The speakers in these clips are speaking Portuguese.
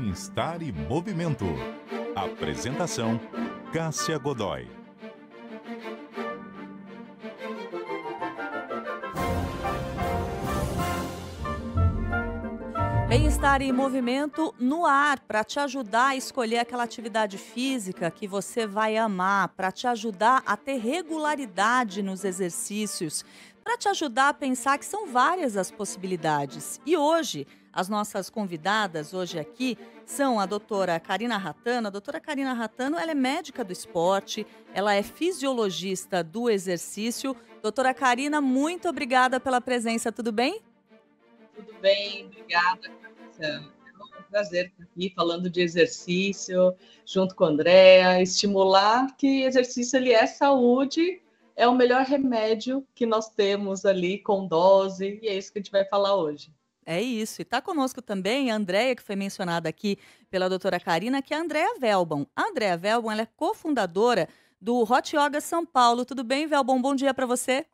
Bem-estar e movimento. Apresentação: Cássia Godoy. Bem-estar e movimento no ar, para te ajudar a escolher aquela atividade física que você vai amar, para te ajudar a ter regularidade nos exercícios, para te ajudar a pensar que são várias as possibilidades. E hoje, as nossas convidadas hoje aqui são a doutora Karina Rattano. A doutora Karina Rattano, ela é médica do esporte, ela é fisiologista do exercício. Doutora Karina, muito obrigada pela presença, tudo bem? Tudo bem, obrigada, Cássia. É um prazer estar aqui falando de exercício, junto com a Andrea, estimular que exercício ele é saúde, é o melhor remédio que nós temos ali com dose, e é isso que a gente vai falar hoje. É isso. E está conosco também a Andrea, que foi mencionada aqui pela doutora Karina, que é a Andrea Velbon. A Andrea Velbon, ela é cofundadora do Hot Yoga São Paulo. Tudo bem, Velbon? Bom dia para você.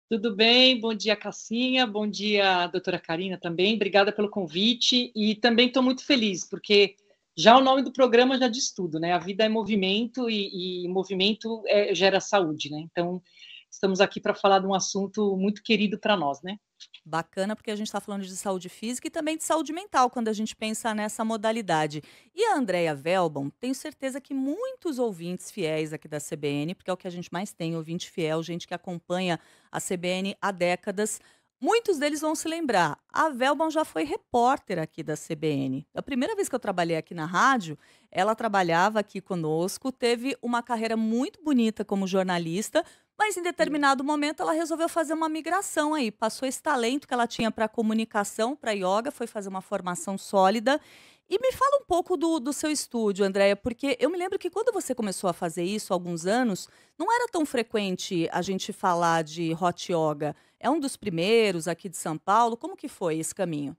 Tudo bem, bom dia, Cassinha, bom dia, doutora Karina também, obrigada pelo convite e também estou muito feliz, porque já o nome do programa já diz tudo, né? A vida é movimento e movimento gera saúde, né? Então, estamos aqui para falar de um assunto muito querido para nós, né? Bacana, porque a gente está falando de saúde física e também de saúde mental, quando a gente pensa nessa modalidade. E a Andrea Velbon, tenho certeza que muitos ouvintes fiéis aqui da CBN, porque é o que a gente mais tem, ouvinte fiel, gente que acompanha a CBN há décadas, muitos deles vão se lembrar. A Velbon já foi repórter aqui da CBN. A primeira vez que eu trabalhei aqui na rádio, ela trabalhava aqui conosco, teve uma carreira muito bonita como jornalista, mas em determinado momento ela resolveu fazer uma migração aí, passou esse talento que ela tinha para comunicação, para yoga, foi fazer uma formação sólida. E me fala um pouco do seu estúdio, Andréia, porque eu me lembro que quando você começou a fazer isso há alguns anos, não era tão frequente a gente falar de hot yoga. É um dos primeiros aqui de São Paulo. Como que foi esse caminho?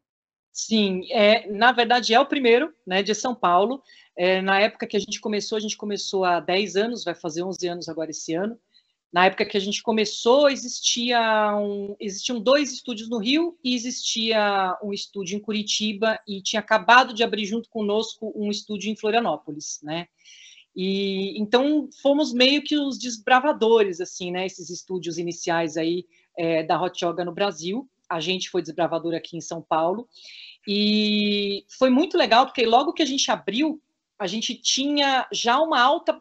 Sim, na verdade é o primeiro, né, de São Paulo. Na época que a gente começou há 10 anos, vai fazer 11 anos agora esse ano. Na época que a gente começou, existiam dois estúdios no Rio e existia um estúdio em Curitiba e tinha acabado de abrir junto conosco um estúdio em Florianópolis, né? E então fomos meio que os desbravadores, assim, né? Esses estúdios iniciais aí da Hot Yoga no Brasil. A gente foi desbravador aqui em São Paulo e foi muito legal porque logo que a gente abriu a gente tinha já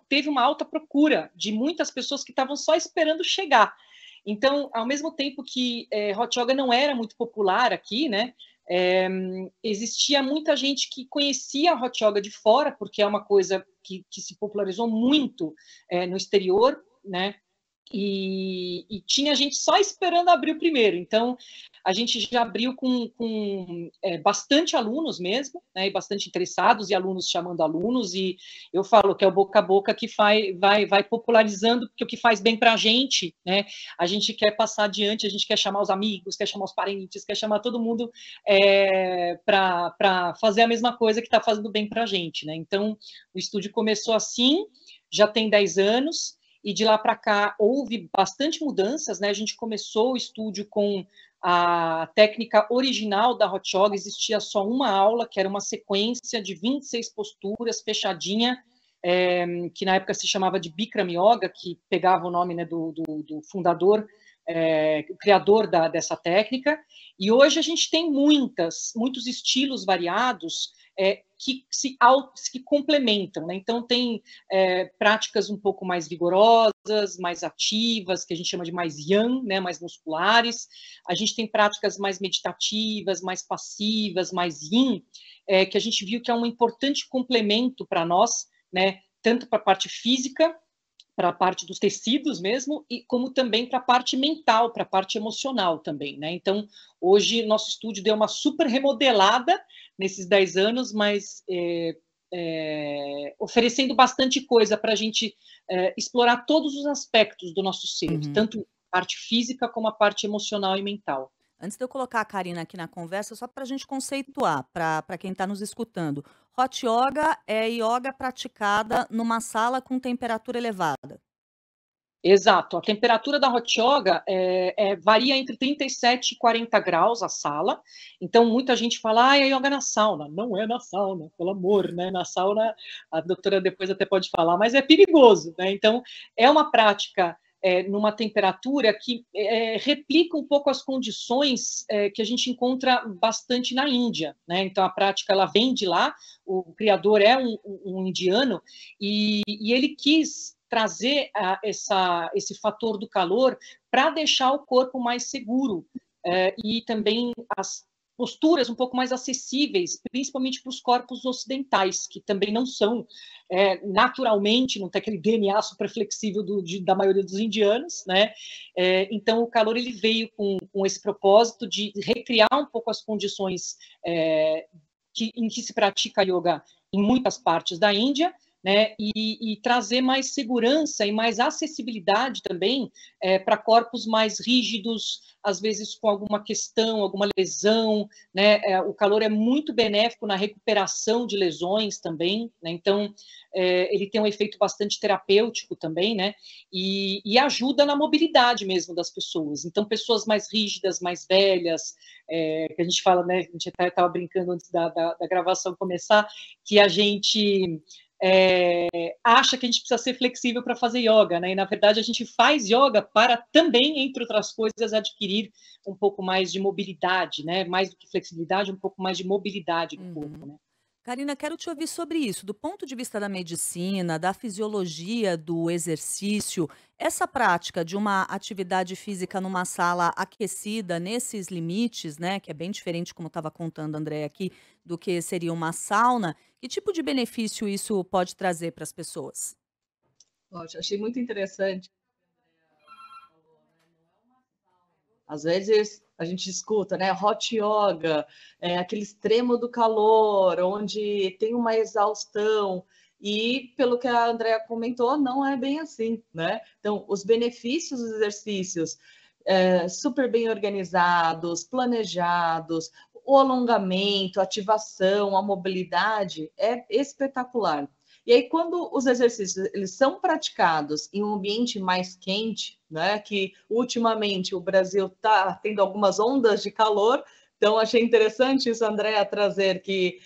teve uma alta procura de muitas pessoas que estavam só esperando chegar. Então, ao mesmo tempo que hot yoga não era muito popular aqui, né? Existia muita gente que conhecia a hot yoga de fora, porque é uma coisa que se popularizou muito no exterior, né? E tinha gente só esperando abrir o primeiro. Então, a gente já abriu com bastante alunos mesmo, né, e bastante interessados, e alunos chamando alunos, e eu falo que é o boca a boca que vai popularizando, porque o que faz bem para a gente, né, a gente quer passar adiante, a gente quer chamar os amigos, quer chamar os parentes, quer chamar todo mundo para fazer a mesma coisa que está fazendo bem para a gente, né. Então, o estúdio começou assim, já tem 10 anos, e de lá para cá houve bastante mudanças, né? A gente começou o estúdio com a técnica original da Hot Yoga, existia só uma aula, que era uma sequência de 26 posturas, fechadinha, que na época se chamava de Bikram Yoga, que pegava o nome, né, do fundador, o criador dessa técnica, e hoje a gente tem muitos estilos variados que complementam, né? Então tem práticas um pouco mais vigorosas, mais ativas, que a gente chama de mais yang, né, mais musculares. A gente tem práticas mais meditativas, mais passivas, mais yin, que a gente viu que é um importante complemento para nós, né, tanto para a parte física, para a parte dos tecidos mesmo, e como também para a parte mental, para a parte emocional também, né? Então, hoje, nosso estúdio deu uma super remodelada nesses 10 anos, mas oferecendo bastante coisa para a gente explorar todos os aspectos do nosso ser, Uhum. tanto a parte física como a parte emocional e mental. Antes de eu colocar a Karina aqui na conversa, só para a gente conceituar, para quem está nos escutando. Hot yoga é yoga praticada numa sala com temperatura elevada. Exato. A temperatura da hot yoga varia entre 37 e 40 graus a sala. Então, muita gente fala, é yoga na sauna. Não é na sauna, pelo amor, né? Na sauna, a doutora depois até pode falar, mas é perigoso, né? Então, é uma prática numa temperatura que replica um pouco as condições que a gente encontra bastante na Índia, né? Então, a prática, ela vem de lá, o criador é um indiano, e ele quis trazer esse fator do calor para deixar o corpo mais seguro e também as posturas um pouco mais acessíveis, principalmente para os corpos ocidentais, que também não são naturalmente, não tem aquele DNA super flexível da maioria dos indianos, né? Então, o calor ele veio com esse propósito de recriar um pouco as condições em que se pratica yoga em muitas partes da Índia, né, e trazer mais segurança e mais acessibilidade também para corpos mais rígidos, às vezes com alguma questão, alguma lesão, né, o calor é muito benéfico na recuperação de lesões também, né, então ele tem um efeito bastante terapêutico também, né, e ajuda na mobilidade mesmo das pessoas. Então, pessoas mais rígidas, mais velhas, que a gente fala, né, a gente até estava brincando antes da gravação começar, que a gente acha que a gente precisa ser flexível para fazer yoga, né? E na verdade a gente faz yoga para também, entre outras coisas, adquirir um pouco mais de mobilidade, né? Mais do que flexibilidade, um pouco mais de mobilidade do corpo, né? Karina, quero te ouvir sobre isso. Do ponto de vista da medicina, da fisiologia do exercício, essa prática de uma atividade física numa sala aquecida, nesses limites, né, que é bem diferente, como estava contando a André aqui, do que seria uma sauna, que tipo de benefício isso pode trazer para as pessoas? Poxa, achei muito interessante. Às vezes a gente escuta, né? Hot yoga, aquele extremo do calor, onde tem uma exaustão. E, pelo que a Andrea comentou, não é bem assim, né? Então, os benefícios dos exercícios super bem organizados, planejados, o alongamento, a ativação, a mobilidade é espetacular. E aí, quando os exercícios eles são praticados em um ambiente mais quente, né, que ultimamente o Brasil está tendo algumas ondas de calor, então achei interessante isso, Andréa, trazer que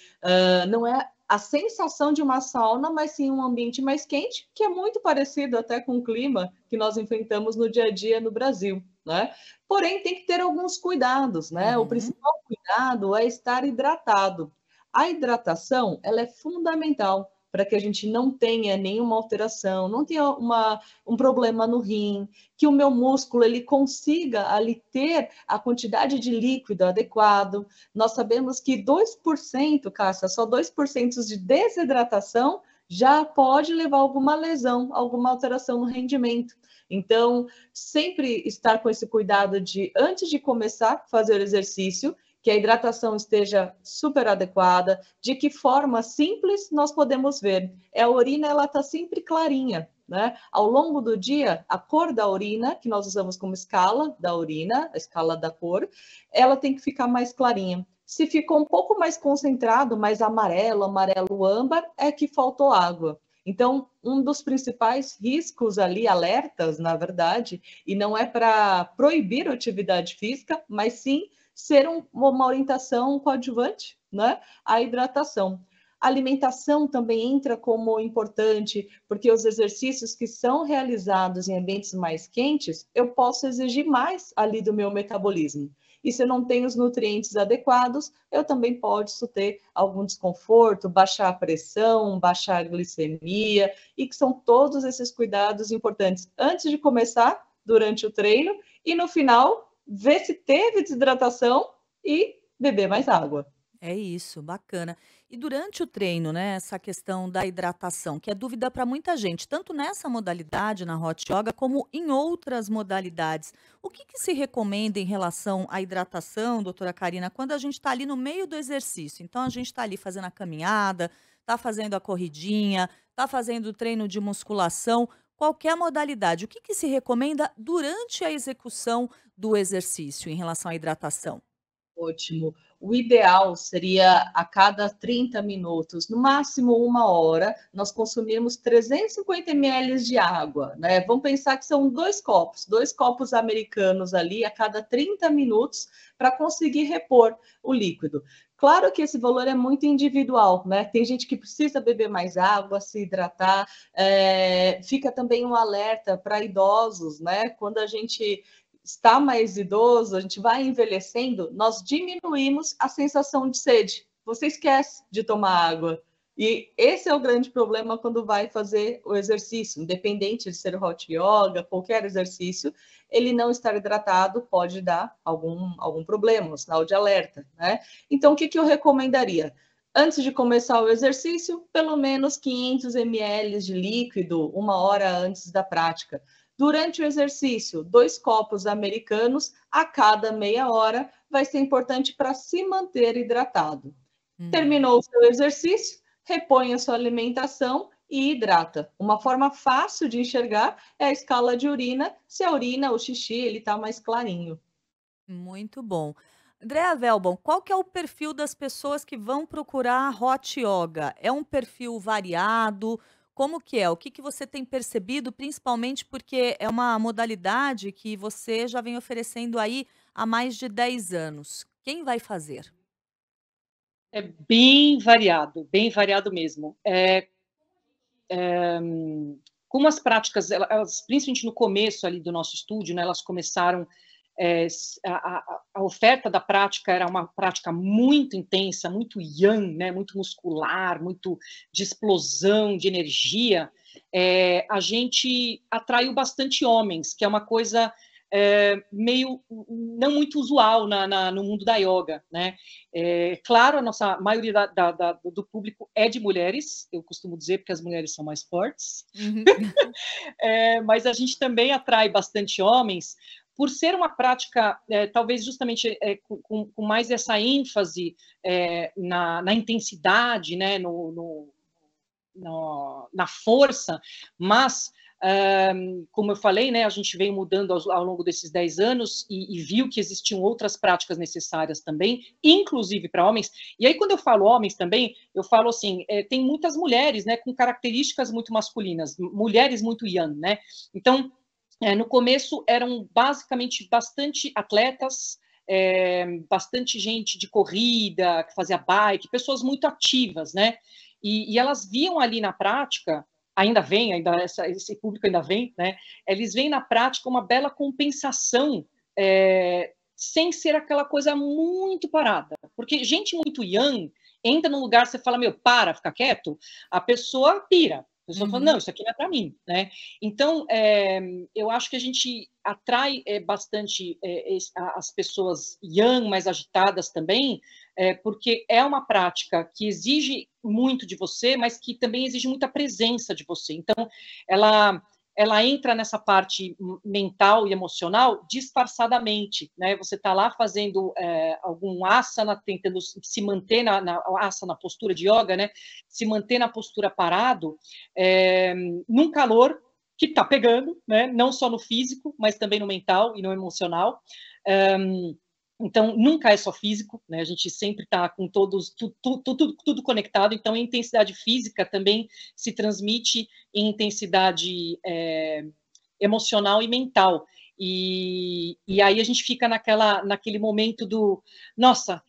não é a sensação de uma sauna, mas sim um ambiente mais quente, que é muito parecido até com o clima que nós enfrentamos no dia a dia no Brasil, né? Porém, tem que ter alguns cuidados, né? O principal cuidado é estar hidratado. A hidratação, ela é fundamental para que a gente não tenha nenhuma alteração, não tenha um problema no rim, que o meu músculo ele consiga ali ter a quantidade de líquido adequado. Nós sabemos que 2%, Cássia, só 2% de desidratação já pode levar a alguma lesão, alguma alteração no rendimento. Então, sempre estar com esse cuidado de, antes de começar a fazer o exercício, que a hidratação esteja super adequada, de que forma simples nós podemos ver. A urina, ela está sempre clarinha, né? Ao longo do dia, a cor da urina, que nós usamos como escala da urina, a escala da cor, ela tem que ficar mais clarinha. Se ficou um pouco mais concentrado, mais amarelo, amarelo âmbar, é que faltou água. Então, um dos principais riscos ali, alertas, na verdade, e não é para proibir a atividade física, mas sim ser uma orientação coadjuvante, né? A hidratação. A alimentação também entra como importante, porque os exercícios que são realizados em ambientes mais quentes, eu posso exigir mais ali do meu metabolismo. E se eu não tenho os nutrientes adequados, eu também posso ter algum desconforto, baixar a pressão, baixar a glicemia, e que são todos esses cuidados importantes antes de começar, durante o treino, e no final, ver se teve desidratação e beber mais água. É isso, bacana. E durante o treino, né, essa questão da hidratação, que é dúvida para muita gente, tanto nessa modalidade, na hot yoga, como em outras modalidades. O que que se recomenda em relação à hidratação, doutora Karina, quando a gente está ali no meio do exercício? Então, a gente está ali fazendo a caminhada, está fazendo a corridinha, está fazendo o treino de musculação, qualquer modalidade. O que que se recomenda durante a execução do exercício em relação à hidratação? Ótimo. O ideal seria a cada 30 minutos, no máximo 1 hora, nós consumirmos 350 ml de água, né? Vamos pensar que são dois copos americanos ali a cada 30 minutos para conseguir repor o líquido. Claro que esse valor é muito individual, né? Tem gente que precisa beber mais água, se hidratar. Fica também um alerta para idosos, né? Quando a gente está mais idoso, a gente vai envelhecendo, nós diminuímos a sensação de sede. Você esquece de tomar água. E esse é o grande problema quando vai fazer o exercício, independente de ser o hot yoga, qualquer exercício, ele não estar hidratado pode dar algum problema, um sinal de alerta, né? Então, o que eu recomendaria? Antes de começar o exercício, pelo menos 500 ml de líquido 1 hora antes da prática. Durante o exercício, 2 copos americanos a cada meia hora vai ser importante para se manter hidratado. Terminou o seu exercício, repõe a sua alimentação e hidrata. Uma forma fácil de enxergar é a escala de urina, se a urina, o xixi, ele está mais clarinho. Muito bom. Andrea Welbon, qual que é o perfil das pessoas que vão procurar hot yoga? É um perfil variado? Como que é? O que você tem percebido, principalmente porque é uma modalidade que você já vem oferecendo aí há mais de 10 anos. Quem vai fazer? É bem variado mesmo. Como as práticas, elas, principalmente no começo ali do nosso estúdio, né, elas começaram, a oferta da prática era uma prática muito intensa, muito yang, né, muito muscular, muito de explosão, de energia. A gente atraiu bastante homens, que é uma coisa meio não muito usual no mundo da yoga, né? Claro, a nossa maioria do público é de mulheres, eu costumo dizer, porque as mulheres são mais fortes, Uhum. mas a gente também atrai bastante homens, por ser uma prática, talvez justamente com mais essa ênfase na intensidade, né? Na força, mas como eu falei, né, a gente veio mudando ao longo desses 10 anos e viu que existiam outras práticas necessárias também, inclusive para homens. E aí, quando eu falo homens também, eu falo assim, tem muitas mulheres, né, com características muito masculinas, mulheres muito yang, né? Então, no começo eram basicamente bastante atletas, bastante gente de corrida, que fazia bike, pessoas muito ativas, né? E elas viam ali na prática, esse público ainda vem, né? Eles veem na prática uma bela compensação, sem ser aquela coisa muito parada. Porque gente muito yang entra num lugar, você fala, meu, fica quieto, a pessoa pira. A pessoa fala, não, isso aqui não é para mim, né? Então, eu acho que a gente atrai bastante as pessoas yang, mais agitadas também, porque é uma prática que exige muito de você, mas que também exige muita presença de você. Então, ela entra nessa parte mental e emocional disfarçadamente, né? Você está lá fazendo algum asana, tentando se manter na asana, postura de yoga, né? Se manter na postura parado, num calor que está pegando, né? Não só no físico, mas também no mental e no emocional. Então, nunca é só físico, né? A gente sempre está com tudo conectado. Então, a intensidade física também se transmite em intensidade emocional e mental. E aí a gente fica naquele momento do, nossa,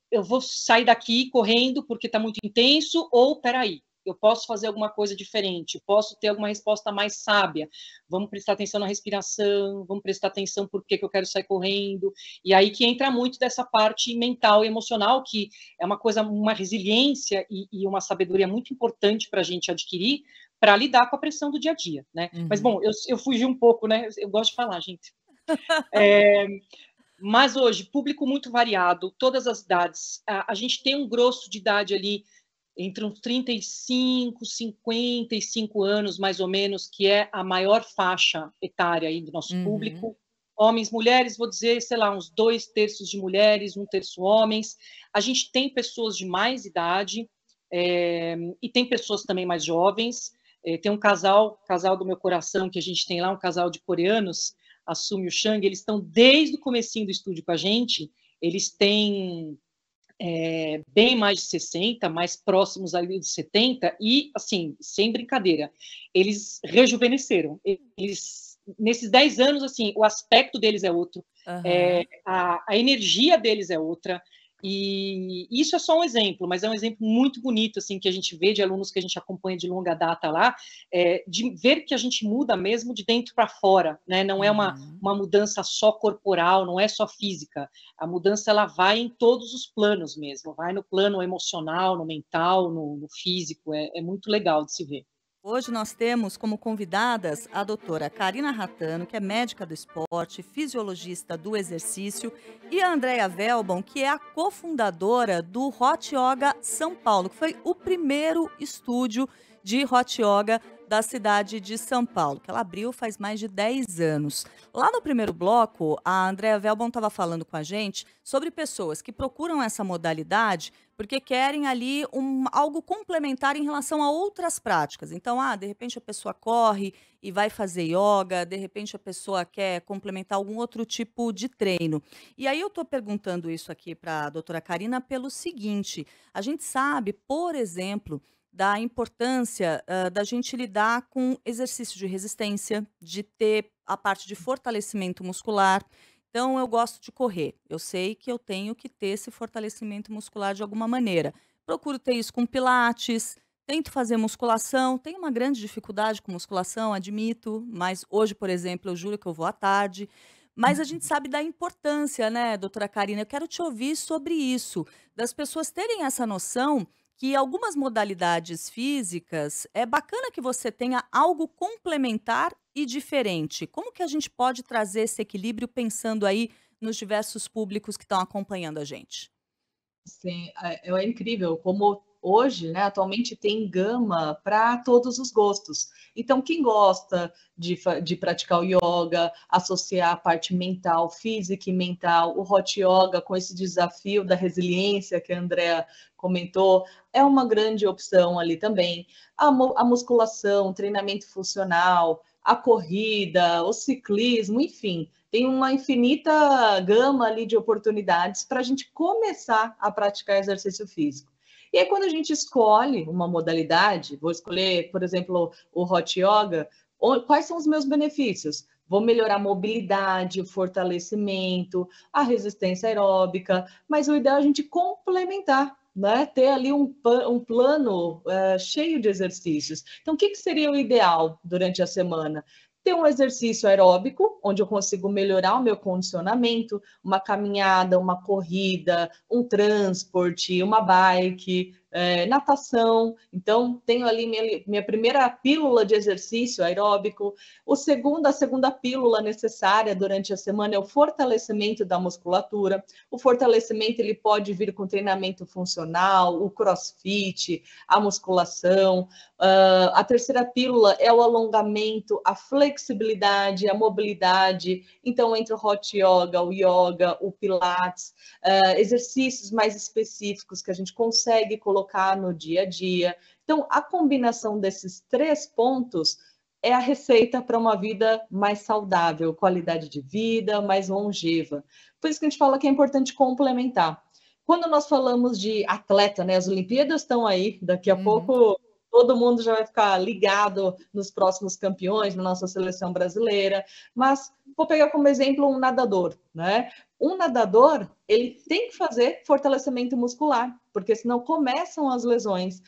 eu vou sair daqui correndo porque está muito intenso, ou, peraí, eu posso fazer alguma coisa diferente, posso ter alguma resposta mais sábia, vamos prestar atenção na respiração, vamos prestar atenção por que eu quero sair correndo, e aí que entra muito dessa parte mental e emocional, que é uma coisa, uma resiliência e uma sabedoria muito importante para a gente adquirir, para lidar com a pressão do dia a dia, né? Uhum. Mas, bom, eu fugi um pouco, né? Eu gosto de falar, gente. Mas hoje, público muito variado, todas as idades, a gente tem um grosso de idade ali, entre uns 35, 55 anos, mais ou menos, que é a maior faixa etária aí do nosso público. Homens, mulheres, vou dizer, sei lá, uns 2/3 de mulheres, 1/3 homens. A gente tem pessoas de mais idade e tem pessoas também mais jovens. Tem um casal do meu coração que a gente tem lá, um casal de coreanos, a Sumi e o Shang, eles estão desde o comecinho do estúdio com a gente, eles têm bem mais de 60, mais próximos ali de 70, e, assim, sem brincadeira, eles rejuvenesceram. Eles, nesses 10 anos, assim, o aspecto deles é outro, a energia deles é outra, e isso é só um exemplo, mas é um exemplo muito bonito, assim, que a gente vê de alunos que a gente acompanha de longa data lá, de ver que a gente muda mesmo de dentro para fora, né? Não é uma mudança só corporal, não é só física. A mudança, ela vai em todos os planos mesmo, vai no plano emocional, no mental, no físico, é muito legal de se ver. Hoje nós temos como convidadas a doutora Karina Ratano, que é médica do esporte, fisiologista do exercício, e a Andrea Velbon, que é a cofundadora do Hot Yoga São Paulo, que foi o primeiro estúdio de Hot Yoga da cidade de São Paulo, que ela abriu faz mais de 10 anos. Lá no primeiro bloco, a Andrea Velbon estava falando com a gente sobre pessoas que procuram essa modalidade porque querem ali algo complementar em relação a outras práticas. Então, de repente a pessoa corre e vai fazer yoga, de repente a pessoa quer complementar algum outro tipo de treino. E aí eu estou perguntando isso aqui para a doutora Karina pelo seguinte: a gente sabe, por exemplo, da importância da gente lidar com exercício de resistência, de ter a parte de fortalecimento muscular. Então, eu gosto de correr. Eu sei que eu tenho que ter esse fortalecimento muscular de alguma maneira. Procuro ter isso com pilates, tento fazer musculação. Tenho uma grande dificuldade com musculação, admito, mas hoje, por exemplo, eu juro que eu vou à tarde. Mas a gente sabe da importância, né, doutora Karina? Eu quero te ouvir sobre isso, das pessoas terem essa noção que algumas modalidades físicas é bacana que você tenha algo complementar e diferente. Como que a gente pode trazer esse equilíbrio pensando aí nos diversos públicos que estão acompanhando a gente? Sim, é incrível como hoje, né, atualmente tem gama para todos os gostos. Então, quem gosta de praticar o yoga, associar a parte mental, física e mental, o hot yoga com esse desafio da resiliência que a Andrea comentou, é uma grande opção ali também. A musculação, treinamento funcional, a corrida, o ciclismo, enfim, tem uma infinita gama ali de oportunidades para a gente começar a praticar exercício físico. E aí, quando a gente escolhe uma modalidade, vou escolher, por exemplo, o Hot Yoga, quais são os meus benefícios? Vou melhorar a mobilidade, o fortalecimento, a resistência aeróbica, mas o ideal é a gente complementar, né? Ter ali um plano cheio de exercícios. Então, o que seria o ideal durante a semana? Ter um exercício aeróbico, onde eu consigo melhorar o meu condicionamento, uma caminhada, uma corrida, um transporte, uma bike, natação. Então, tenho ali minha primeira pílula de exercício aeróbico. A segunda pílula necessária durante a semana é o fortalecimento da musculatura. O fortalecimento ele pode vir com treinamento funcional, o crossfit, a musculação. A terceira pílula é o alongamento, a flexibilidade, a mobilidade. Então, entre o hot yoga, o pilates, exercícios mais específicos que a gente consegue colocar no dia a dia. Então, a combinação desses 3 pontos é a receita para uma vida mais saudável, qualidade de vida, mais longeva. Por isso que a gente fala que é importante complementar. Quando nós falamos de atleta, né, as Olimpíadas estão aí, daqui a pouco todo mundo já vai ficar ligado nos próximos campeões, na nossa seleção brasileira, mas vou pegar como exemplo um nadador, né? Um nadador, ele tem que fazer fortalecimento muscular, porque senão começam as lesões,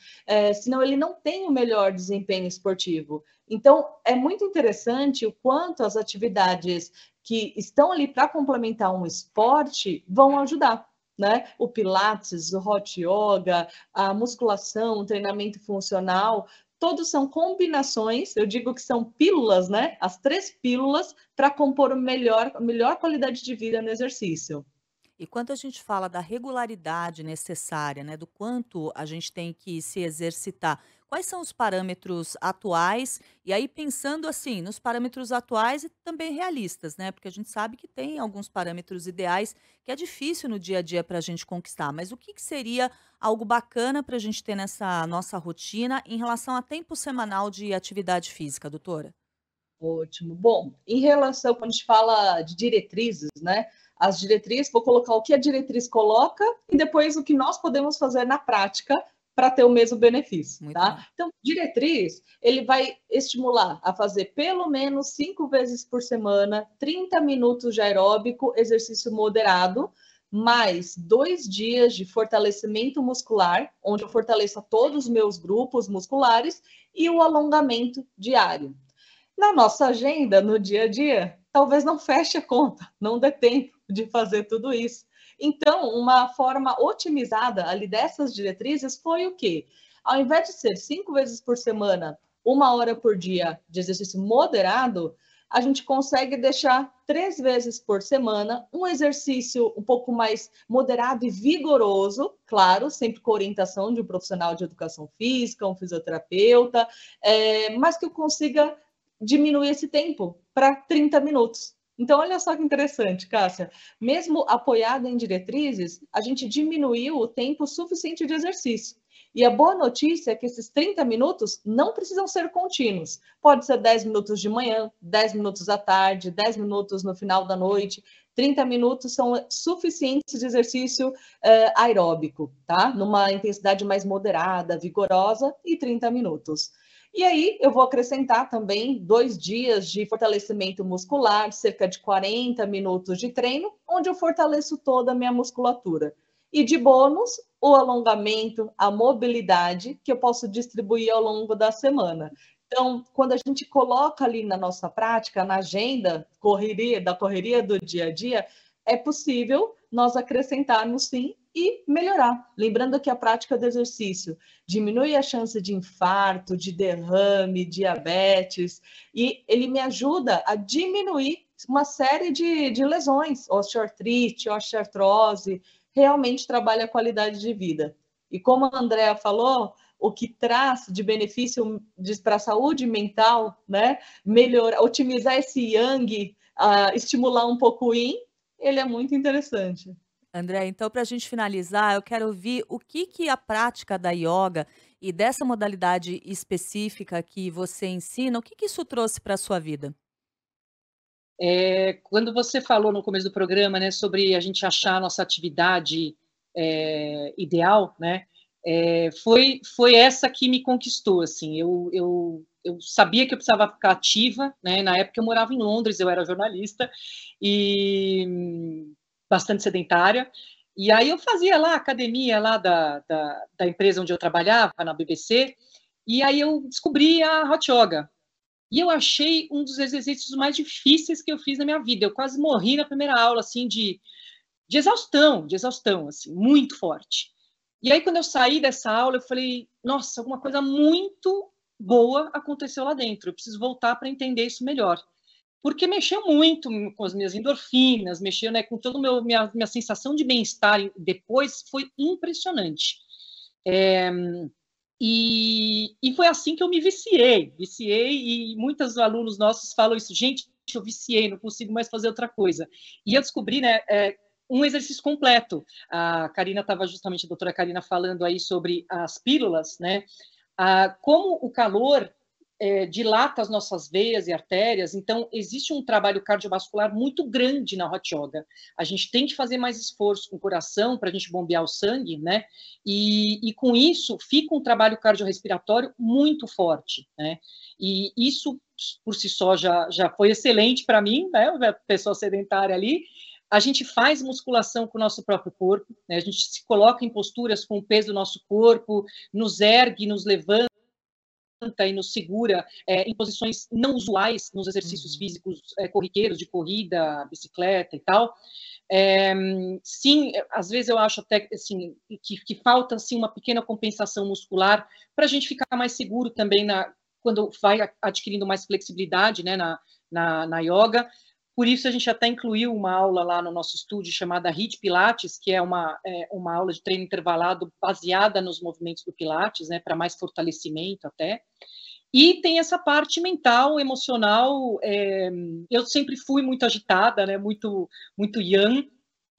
senão ele não tem o melhor desempenho esportivo. Então, é muito interessante o quanto as atividades que estão ali para complementar um esporte vão ajudar. Né? O pilates, o hot yoga, a musculação, o treinamento funcional, todos são combinações, eu digo que são pílulas, né? As 3 pílulas para compor a melhor qualidade de vida no exercício. E quando a gente fala da regularidade necessária, né, do quanto a gente tem que se exercitar, quais são os parâmetros atuais? E aí pensando assim, nos parâmetros atuais e também realistas, né? Porque a gente sabe que tem alguns parâmetros ideais que é difícil no dia a dia para a gente conquistar. Mas o que seria algo bacana para a gente ter nessa nossa rotina em relação a tempo semanal de atividade física, doutora? Ótimo. Bom, em relação, quando a gente fala de diretrizes, né? as diretrizes, vou colocar o que a diretriz coloca e depois o que nós podemos fazer na prática para ter o mesmo benefício, tá? Então, diretriz, ele vai estimular a fazer pelo menos 5 vezes por semana, 30 minutos de aeróbico, exercício moderado, mais 2 dias de fortalecimento muscular, onde eu fortaleço todos os meus grupos musculares, e o alongamento diário. Na nossa agenda, no dia a dia, talvez não feche a conta, não dê tempo de fazer tudo isso. Então, uma forma otimizada ali dessas diretrizes foi o quê? Ao invés de ser 5 vezes por semana, 1 hora por dia de exercício moderado, a gente consegue deixar 3 vezes por semana um exercício um pouco mais moderado e vigoroso, claro, sempre com orientação de um profissional de educação física, um fisioterapeuta, mas que eu consiga diminuir esse tempo para 30 minutos. Então, olha só que interessante, Cássia. Mesmo apoiada em diretrizes, a gente diminuiu o tempo suficiente de exercício. E a boa notícia é que esses 30 minutos não precisam ser contínuos. Pode ser 10 minutos de manhã, 10 minutos à tarde, 10 minutos no final da noite. 30 minutos são suficientes de exercício aeróbico, tá? Numa intensidade mais moderada, vigorosa, e 30 minutos. E aí, eu vou acrescentar também 2 dias de fortalecimento muscular, cerca de 40 minutos de treino, onde eu fortaleço toda a minha musculatura. E de bônus, o alongamento, a mobilidade, que eu posso distribuir ao longo da semana. Então, quando a gente coloca ali na nossa prática, na agenda, da correria do dia a dia, é possível nós acrescentarmos sim e melhorar. Lembrando que a prática do exercício diminui a chance de infarto, de derrame, diabetes, e ele me ajuda a diminuir uma série de lesões, osteoartrite, osteoartrose, realmente trabalha a qualidade de vida. E como a Andrea falou, o que traz de benefício para a saúde mental, né? Melhorar, otimizar esse yang, estimular um pouco o yin, ele é muito interessante. André, então para a gente finalizar, eu quero ouvir o que a prática da yoga e dessa modalidade específica que você ensina, o que isso trouxe para a sua vida? Quando você falou no começo do programa, né, sobre a gente achar a nossa atividade ideal, né, foi essa que me conquistou, assim, eu sabia que eu precisava ficar ativa, né, na época eu morava em Londres, eu era jornalista, e bastante sedentária, e aí eu fazia lá academia lá da empresa onde eu trabalhava, na BBC, e aí eu descobri a Hot Yoga. E eu achei um dos exercícios mais difíceis que eu fiz na minha vida. Eu quase morri na primeira aula, assim, de exaustão, assim, muito forte. E aí, quando eu saí dessa aula, eu falei, nossa, alguma coisa muito boa aconteceu lá dentro. Eu preciso voltar para entender isso melhor. Porque mexeu muito com as minhas endorfinas, mexeu, né, com toda a minha sensação de bem-estar. Depois foi impressionante. E foi assim que eu me viciei, e muitos alunos nossos falam isso, gente, eu viciei, não consigo mais fazer outra coisa. E eu descobri, né, um exercício completo. A Karina estava justamente, a doutora Karina, falando aí sobre as pílulas, né, como o calor dilata as nossas veias e artérias, então existe um trabalho cardiovascular muito grande na Hot Yoga. A gente tem que fazer mais esforço com o coração para a gente bombear o sangue, né? E com isso fica um trabalho cardiorrespiratório muito forte, né? E isso por si só já foi excelente para mim, né? A pessoa sedentária ali. A gente faz musculação com o nosso próprio corpo, né? A gente se coloca em posturas com o peso do nosso corpo, nos ergue, nos levanta e nos segura em posições não usuais nos exercícios físicos corriqueiros, de corrida, bicicleta e tal. Sim, às vezes eu acho até assim, que falta assim, uma pequena compensação muscular para a gente ficar mais seguro também quando vai adquirindo mais flexibilidade, né, na yoga. Por isso, a gente até incluiu uma aula lá no nosso estúdio chamada HIIT Pilates, que é uma aula de treino intervalado baseada nos movimentos do Pilates, né, para mais fortalecimento até. E tem essa parte mental, emocional. Eu sempre fui muito agitada, né, muito yang,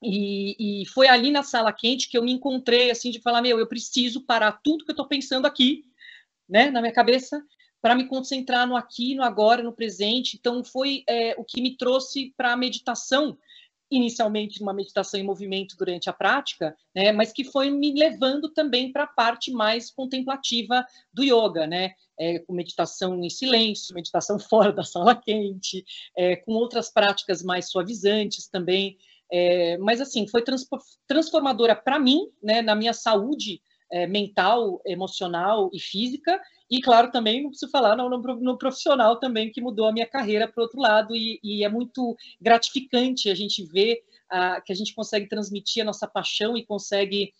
e foi ali na sala quente que eu me encontrei, assim, de falar, eu preciso parar tudo que eu estou pensando aqui, né, na minha cabeça, para me concentrar no aqui, no agora, no presente. Então, foi o que me trouxe para a meditação, inicialmente numa meditação em movimento durante a prática, né, mas que foi me levando também para a parte mais contemplativa do yoga, né, com meditação em silêncio, meditação fora da sala quente, com outras práticas mais suavizantes também, mas assim, foi transformadora para mim, né, na minha saúde mental, emocional e física, e claro, também não preciso falar no profissional também, que mudou a minha carreira para o outro lado, e é muito gratificante a gente ver que a gente consegue transmitir a nossa paixão e consegue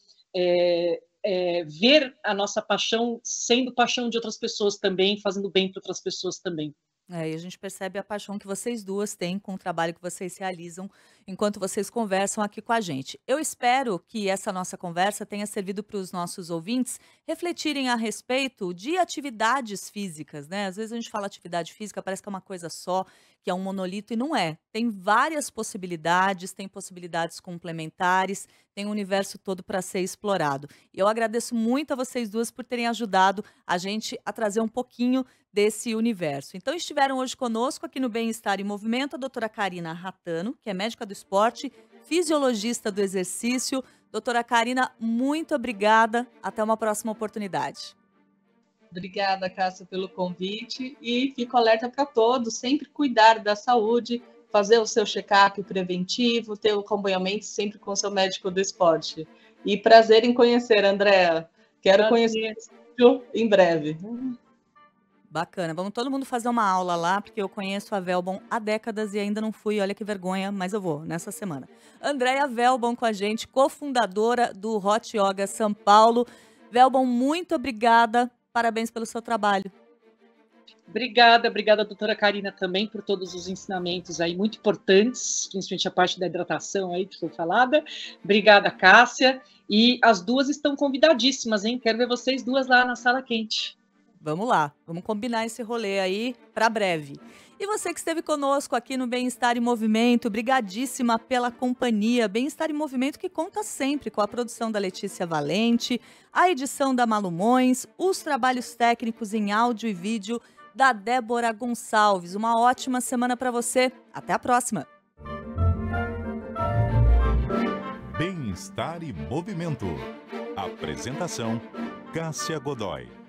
ver a nossa paixão sendo paixão de outras pessoas também, fazendo bem para outras pessoas também. E a gente percebe a paixão que vocês duas têm com o trabalho que vocês realizam enquanto vocês conversam aqui com a gente. Eu espero que essa nossa conversa tenha servido para os nossos ouvintes refletirem a respeito de atividades físicas, né? Às vezes a gente fala atividade física, parece que é uma coisa só, que é um monolito, e não é. Tem várias possibilidades, tem possibilidades complementares, tem um universo todo para ser explorado. E eu agradeço muito a vocês duas por terem ajudado a gente a trazer um pouquinho desse universo. Então, estiveram hoje conosco aqui no Bem-Estar em Movimento a doutora Karina Ratano, que é médica do esporte, fisiologista do exercício. Doutora Karina, muito obrigada. Até uma próxima oportunidade. Obrigada, Cássia, pelo convite, e fico alerta para todos, sempre cuidar da saúde, fazer o seu check-up preventivo, ter o acompanhamento sempre com o seu médico do esporte. E prazer em conhecer, Andréa. Quero conhecer em breve. Bacana. Vamos todo mundo fazer uma aula lá, porque eu conheço a Velbon há décadas e ainda não fui. Olha que vergonha, mas eu vou nessa semana. Andréa Velbon com a gente, cofundadora do Hot Yoga São Paulo. Velbon, muito obrigada. Parabéns pelo seu trabalho. Obrigada, doutora Karina, também por todos os ensinamentos aí muito importantes, principalmente a parte da hidratação aí que foi falada. Obrigada, Cássia. E as duas estão convidadíssimas, hein? Quero ver vocês duas lá na sala quente. Vamos lá, vamos combinar esse rolê aí para breve. E você que esteve conosco aqui no Bem-Estar em Movimento, brigadíssima pela companhia. Bem-Estar em Movimento que conta sempre com a produção da Letícia Valente, a edição da Malumões, os trabalhos técnicos em áudio e vídeo da Débora Gonçalves. Uma ótima semana para você. Até a próxima. Bem-Estar em Movimento. Apresentação: Cássia Godoy.